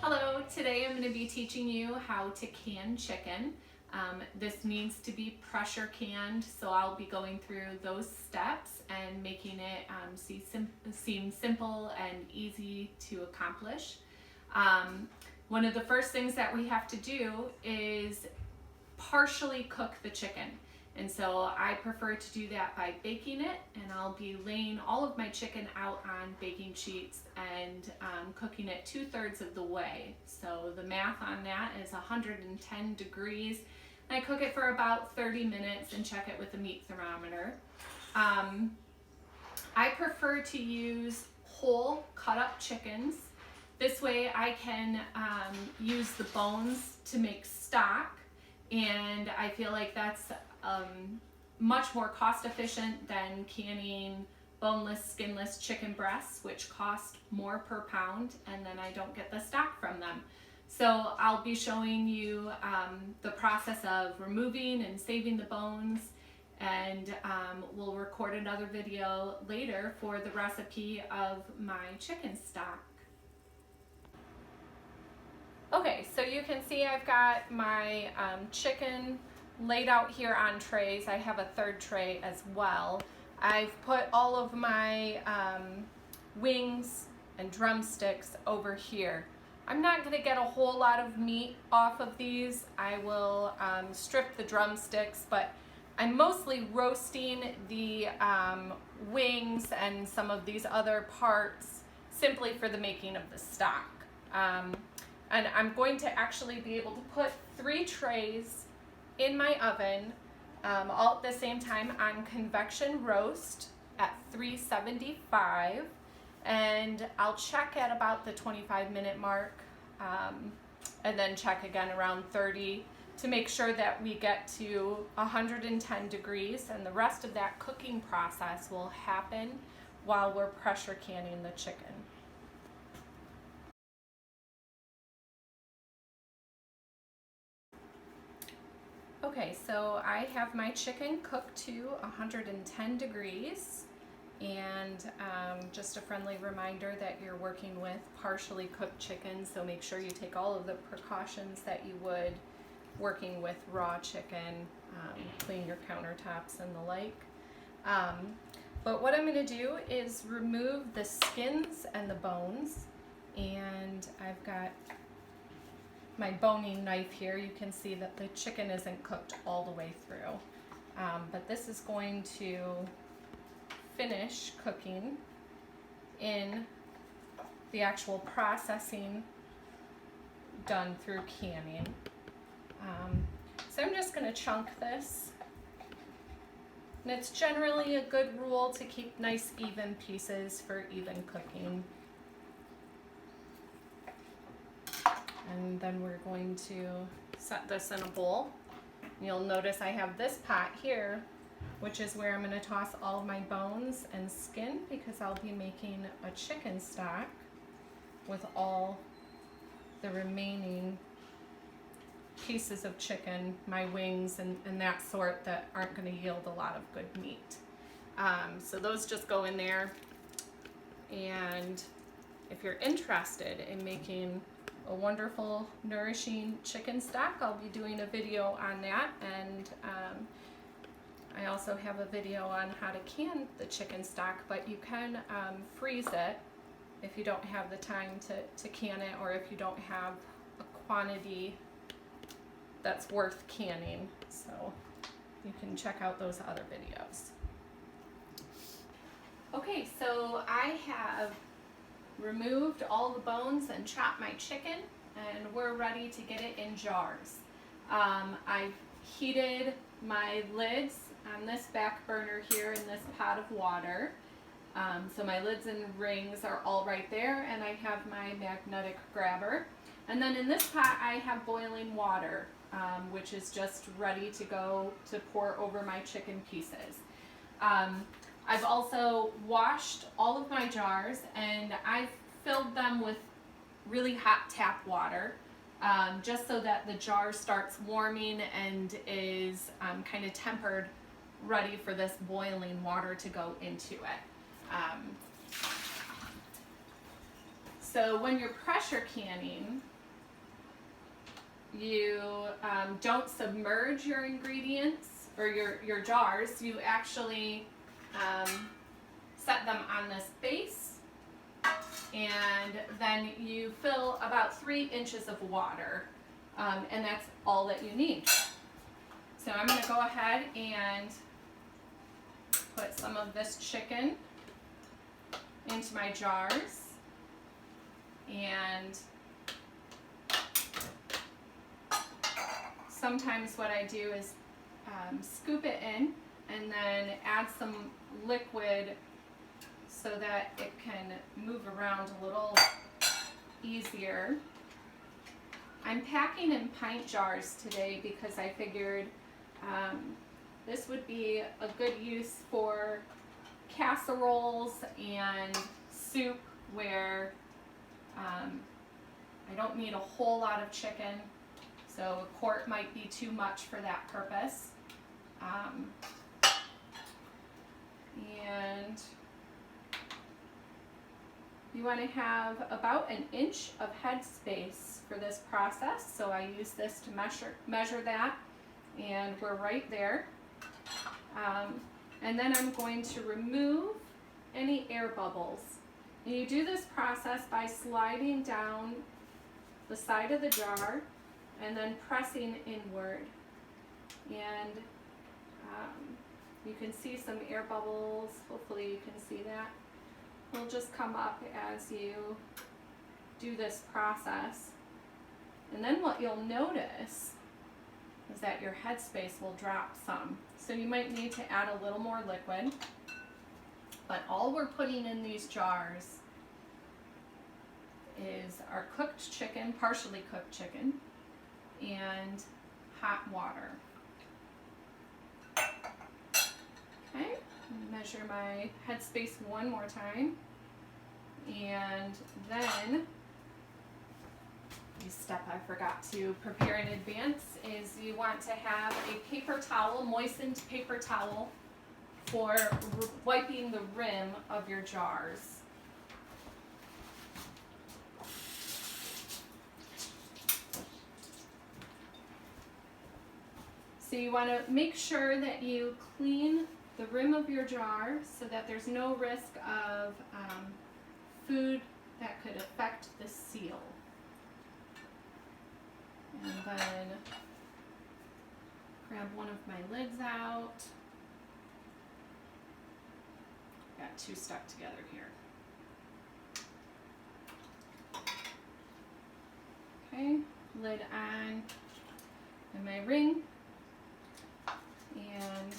Hello, today I'm going to be teaching you how to can chicken. This needs to be pressure canned, so I'll be going through those steps and making it seem simple and easy to accomplish. One of the first things that we have to do is partially cook the chicken. And so I prefer to do that by baking it, and I'll be laying all of my chicken out on baking sheets and cooking it 2/3 of the way. So the math on that is 110 degrees. And I cook it for about 30 minutes and check it with a meat thermometer. I prefer to use whole cut up chickens. This way I can use the bones to make stock, and I feel like that's much more cost efficient than canning boneless, skinless chicken breasts, which cost more per pound, and then I don't get the stock from them. So I'll be showing you the process of removing and saving the bones, and we'll record another video later for the recipe of my chicken stock. Okay, so you can see I've got my chicken laid out here on trays. I have a third tray as well. I've put all of my wings and drumsticks over here. I'm not going to get a whole lot of meat off of these. I will strip the drumsticks, but I'm mostly roasting the wings and some of these other parts simply for the making of the stock. And I'm going to actually be able to put 3 trays in my oven all at the same time on convection roast at 375, and I'll check at about the 25-minute mark and then check again around 30 to make sure that we get to 110 degrees, and the rest of that cooking process will happen while we're pressure canning the chicken. Okay, so I have my chicken cooked to 110 degrees, and just a friendly reminder that you're working with partially cooked chicken, so make sure you take all of the precautions that you would working with raw chicken, clean your countertops and the like. But what I'm going to do is remove the skins and the bones, and I've got my boning knife here. You can see that the chicken isn't cooked all the way through, but this is going to finish cooking in the actual processing done through canning. So I'm just going to chunk this, and it's generally a good rule to keep nice even pieces for even cooking. And then we're going to set this in a bowl. You'll notice I have this pot here, which is where I'm going to toss all of my bones and skin, because I'll be making a chicken stock with all the remaining pieces of chicken, my wings and that sort, that aren't going to yield a lot of good meat. So those just go in there. And if you're interested in making a wonderful, nourishing chicken stock, I'll be doing a video on that, and I also have a video on how to can the chicken stock, but you can freeze it if you don't have the time to can it, or if you don't have a quantity that's worth canning. So you can check out those other videos. Okay, so I have removed all the bones and chopped my chicken, and we're ready to get it in jars. I've heated my lids on this back burner here in this pot of water. So my lids and rings are all right there, and I have my magnetic grabber. And then in this pot I have boiling water, which is just ready to go to pour over my chicken pieces. I've also washed all of my jars, and I've filled them with really hot tap water, just so that the jar starts warming and is kind of tempered ready for this boiling water to go into it. So when you're pressure canning, you don't submerge your ingredients or your jars. You actually set them on this base, and then you fill about 3 inches of water, and that's all that you need. So I'm going to go ahead and put some of this chicken into my jars, and sometimes what I do is scoop it in and then add some liquid so that it can move around a little easier. I'm packing in pint jars today because I figured this would be a good use for casseroles and soup where I don't need a whole lot of chicken, so a quart might be too much for that purpose. And you want to have about 1 inch of head space for this process, so I use this to measure that, and we're right there. And then I'm going to remove any air bubbles. And you do this process by sliding down the side of the jar and then pressing inward. And you can see some air bubbles. Hopefully you can see that. They'll just come up as you do this process. And then what you'll notice is that your headspace will drop some. So you might need to add a little more liquid. But all we're putting in these jars is our cooked chicken, partially cooked chicken, and hot water. Okay, measure my headspace one more time. And then, the step I forgot to prepare in advance is you want to have a paper towel, moistened paper towel, for wiping the rim of your jars. So you want to make sure that you clean the rim of your jar so that there's no risk of food that could affect the seal. And then grab one of my lids out. Got 2 stuck together here. Okay, lid on, and my ring. And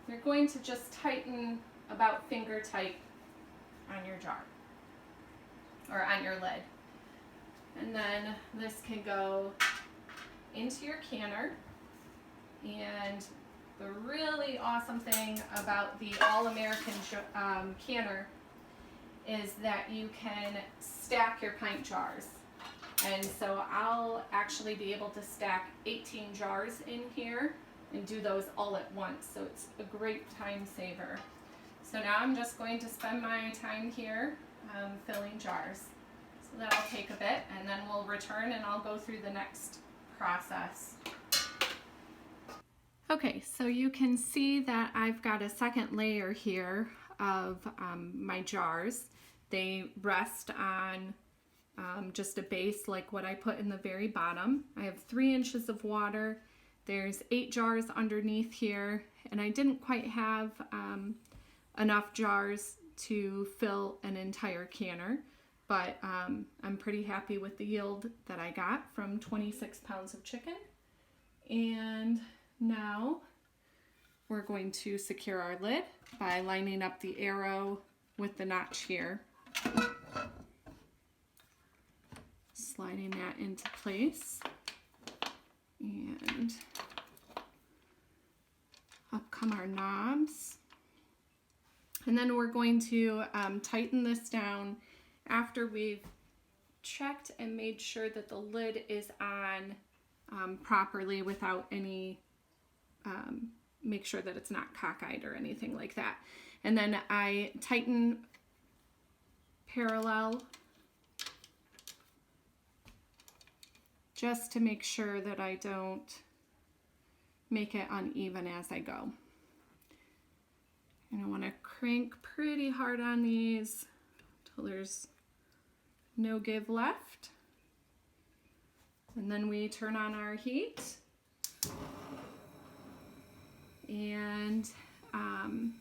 you're going to just tighten about finger tight on your jar, or on your lid. And then this can go into your canner. And the really awesome thing about the All-American canner is that you can stack your pint jars. And so I'll actually be able to stack 18 jars in here and do those all at once. So it's a great time saver. So now I'm just going to spend my time here filling jars. So that'll take a bit, and then we'll return and I'll go through the next process. Okay, so you can see that I've got a second layer here of my jars. They rest on just a base like what I put in the very bottom. I have 3 inches of water. There's 8 jars underneath here, and I didn't quite have enough jars to fill an entire canner, but I'm pretty happy with the yield that I got from 26 pounds of chicken. And now we're going to secure our lid by lining up the arrow with the notch here. Sliding that into place, and up come our knobs. And then we're going to tighten this down after we've checked and made sure that the lid is on properly without any make sure that it's not cockeyed or anything like that. And then I tighten parallel just to make sure that I don't make it uneven as I go. And I want to crank pretty hard on these till there's no give left. And then we turn on our heat. And I'm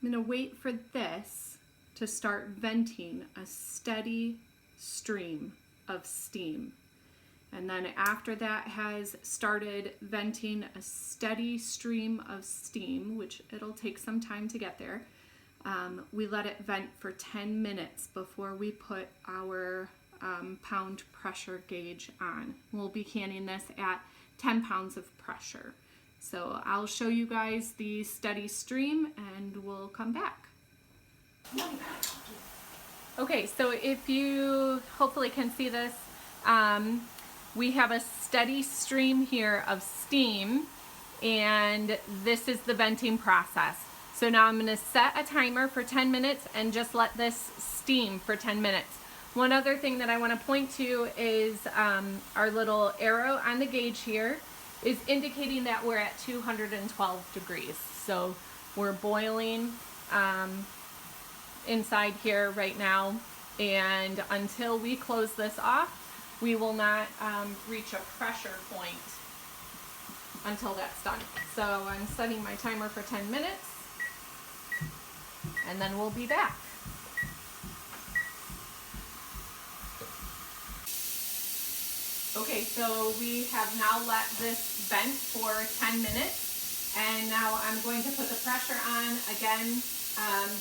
going to wait for this to start venting a steady stream of steam. And then after that has started venting a steady stream of steam, which it'll take some time to get there, we let it vent for 10 minutes before we put our pound pressure gauge on. We'll be canning this at 10 pounds of pressure. So I'll show you guys the steady stream and we'll come back. Okay, so if you hopefully can see this, we have a steady stream here of steam, and this is the venting process. So now I'm going to set a timer for 10 minutes and just let this steam for 10 minutes. One other thing that I want to point to is our little arrow on the gauge here is indicating that we're at 212 degrees. So we're boiling inside here right now, and until we close this off, we will not reach a pressure point until that's done. So I'm setting my timer for 10 minutes, and then we'll be back. Okay, so we have now let this vent for 10 minutes, and now I'm going to put the pressure on again.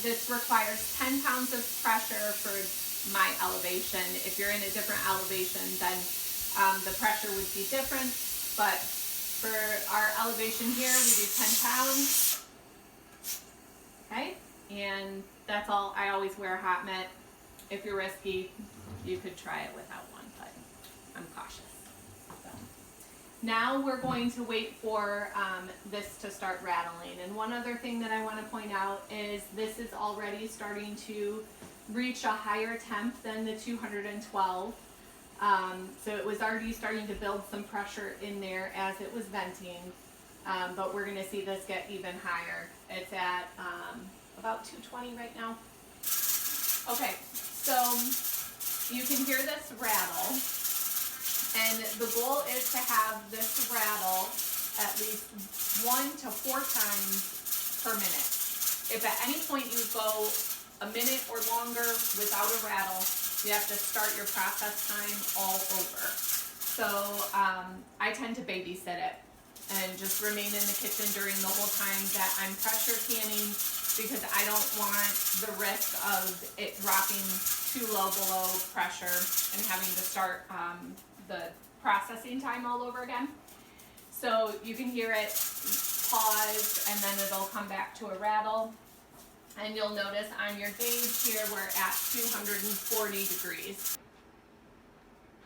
This requires 10 pounds of pressure for my elevation. If you're in a different elevation, then the pressure would be different, but for our elevation here, we do 10 pounds. Okay, and that's all. I always wear a hot mitt. If you're risky, you could try it without one, but I'm cautious. So now we're going to wait for this to start rattling. And one other thing that I want to point out is this is already starting to reach a higher temp than the 212. So it was already starting to build some pressure in there as it was venting, but we're going to see this get even higher. It's at about 220 right now. Okay, so you can hear this rattle, and the goal is to have this rattle at least 1 to 4 times per minute. If at any point you go a minute or longer without a rattle, you have to start your process time all over. So I tend to babysit it and just remain in the kitchen during the whole time that I'm pressure canning, because I don't want the risk of it dropping too low below pressure and having to start the processing time all over again. So you can hear it pause, and then it'll come back to a rattle. And you'll notice on your gauge here, we're at 240 degrees.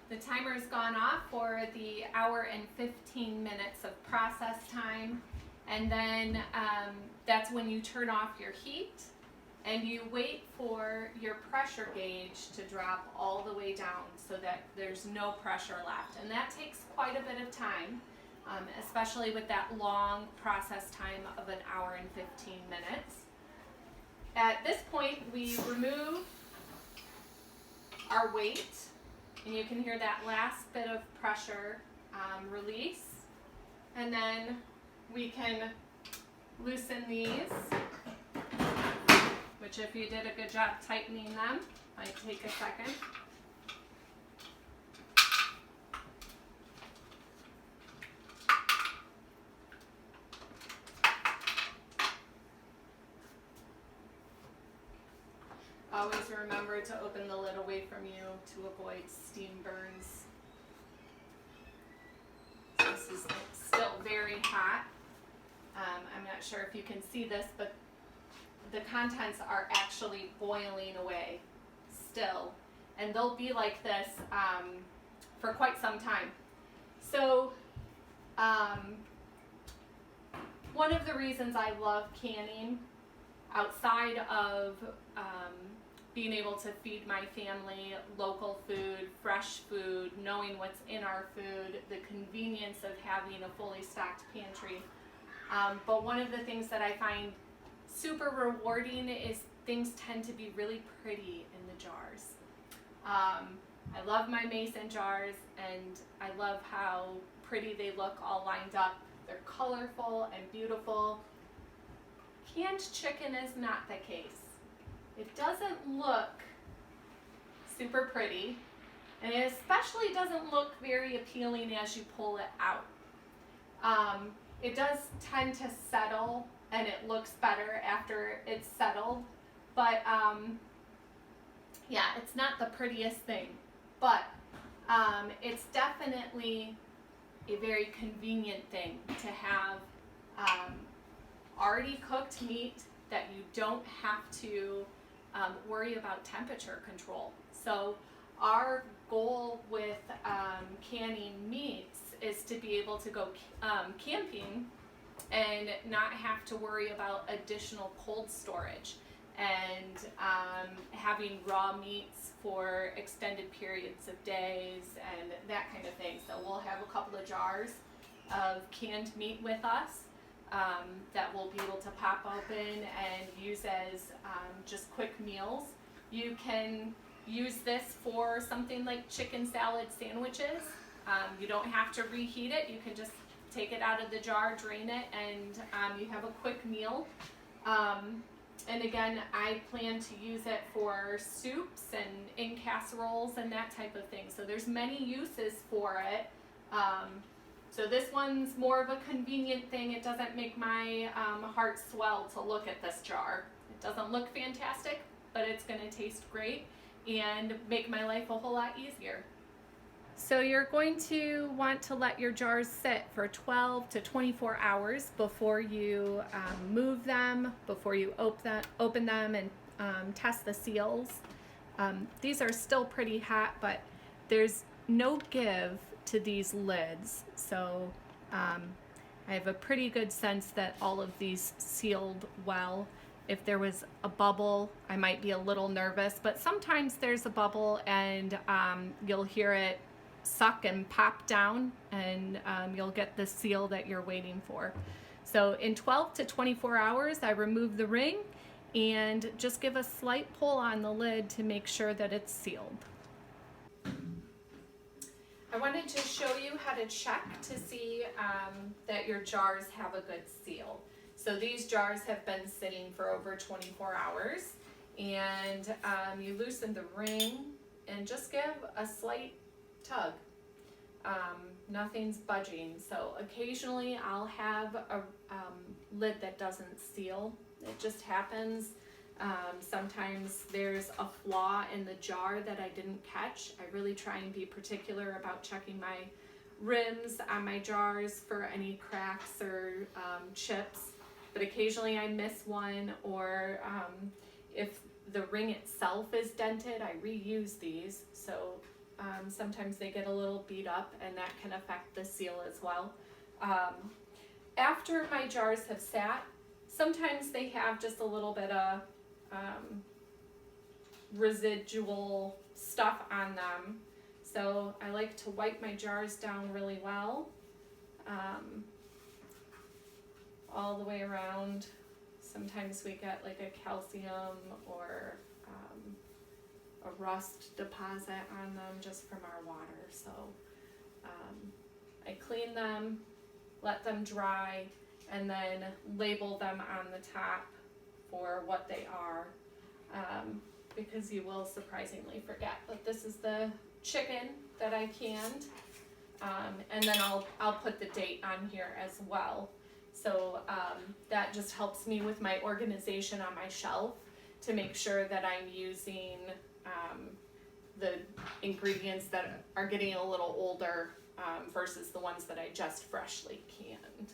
The timer's gone off for the hour and 15 minutes of process time. And then that's when you turn off your heat and you wait for your pressure gauge to drop all the way down so that there's no pressure left. And that takes quite a bit of time, especially with that long process time of an hour and 15 minutes. At this point, we remove our weight, and you can hear that last bit of pressure release. And then we can loosen these, which if you did a good job tightening them, might take a second. Always remember to open the lid away from you to avoid steam burns. So this is still very hot. I'm not sure if you can see this, but the contents are actually boiling away still. And they'll be like this for quite some time. So One of the reasons I love canning, outside of being able to feed my family local food, fresh food, knowing what's in our food, the convenience of having a fully stocked pantry. But one of the things that I find super rewarding is things tend to be really pretty in the jars. I love my mason jars, and I love how pretty they look all lined up. They're colorful and beautiful. Canned chicken is not the case. It doesn't look super pretty, and it especially doesn't look very appealing as you pull it out. It does tend to settle, and it looks better after it's settled, but yeah, it's not the prettiest thing, but it's definitely a very convenient thing to have already cooked meat that you don't have to worry about temperature control. So our goal with canning meats is to be able to go camping and not have to worry about additional cold storage and having raw meats for extended periods of days and that kind of thing. So we'll have a couple of jars of canned meat with us that we'll be able to pop open and use as just quick meals. You can use this for something like chicken salad sandwiches. You don't have to reheat it. You can just take it out of the jar, drain it, and you have a quick meal. And again, I plan to use it for soups and in casseroles and that type of thing. So there's many uses for it. So this one's more of a convenient thing. It doesn't make my heart swell to look at this jar. It doesn't look fantastic, but it's going to taste great and make my life a whole lot easier. So you're going to want to let your jars sit for 12 to 24 hours before you move them, before you open them and test the seals. These are still pretty hot, but there's no give to these lids. So I have a pretty good sense that all of these sealed well. If there was a bubble, I might be a little nervous, but sometimes there's a bubble and you'll hear it suck and pop down, and you'll get the seal that you're waiting for. So in 12 to 24 hours, I remove the ring and just give a slight pull on the lid to make sure that it's sealed. I wanted to show you how to check to see that your jars have a good seal. So these jars have been sitting for over 24 hours, and you loosen the ring and just give a slight tug. Nothing's budging. So occasionally I'll have a lid that doesn't seal. It just happens. Sometimes there's a flaw in the jar that I didn't catch. I really try and be particular about checking my rims on my jars for any cracks or chips, but occasionally I miss one, or if the ring itself is dented, I reuse these. So sometimes they get a little beat up, and that can affect the seal as well. After my jars have sat, sometimes they have just a little bit of residual stuff on them. So I like to wipe my jars down really well, all the way around. Sometimes we get like a calcium or a rust deposit on them just from our water. So I clean them, let them dry, and then label them on the top for what they are, because you will surprisingly forget. But this is the chicken that I canned, and then I'll put the date on here as well. So that just helps me with my organization on my shelf to make sure that I'm using the ingredients that are getting a little older versus the ones that I just freshly canned.